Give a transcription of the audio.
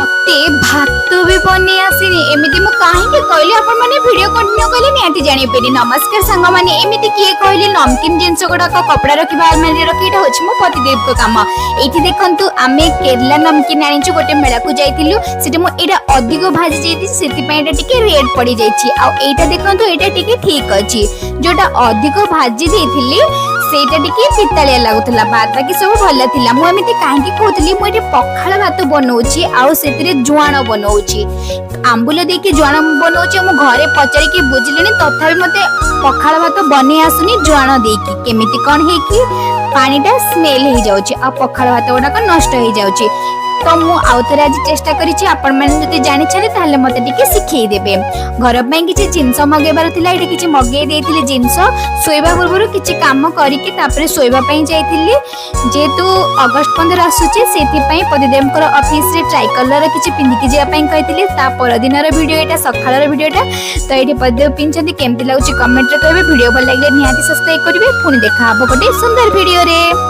मते भात भी बने आसीनी एमिति मु काहे कहली अपन माने वीडियो कंटिन्यू कहले नियाती जानि पेनी। नमस्कार संग माने एमिति किए कहले नमकीन जिंस गुडा कपड़ा रखिबा अलमारी रखिटा होछि मो पतिदेव को काम। एठी देखंतु आमे केरला नमकीन आनिछु गोटे मेला को जाइतिलु सेटे मो एटा अधिक भाजी जाइति सेति पय एटा टिके रेड पड़ी जाइछि। आ एटा देखंतु एटा टिके ठीक अछि जोटा अधिक भाजी देइथिली सेटा टिके पितालिया लागुतला बाद बाकी सब भल थिला। मु एमिति काहेकि कहतली मु एटे पखाळ भात बनौछि आ सेतिरे जुआण बनौछि आंबुल देके जुआण बनौछि। मु घरे पचारि के बुझिलेनी तथापि मते पखाळ भात बने आसुनी जुआण देकी केमिति कोन हे कि पानीटा स्मेल हे जाउछि आ पखाळ भात गुडा नष्ट हे जाउछि। तो मु आउथरे आज चेष्टा करिछि आपण माने जति जानि छले ताले मते टिके सिखै देबे। घर पय किछि जिंस मगेबार थिला एटा किछि मगे देथिले जिंस सोइबा पूर्व किछि काम करिके तापरे सोइबा पय जाइथिली जेतु अगस्त 15 आसुछि सेति पय पतिदेवकर ऑफिस रे ट्राई कलर किछि पिंधि के जिया पय कहिथिले। ता पर दिनर वीडियो एटा सखाळर वीडियोटा तो एठी पतिदेव पिनछन्ती केमति लागुछि कमेंट रे कहबे। वीडियो भल लागले निहाती सब्सक्राइब करिवे। पुनी देखा हबो गोटे सुंदर वीडियो रे।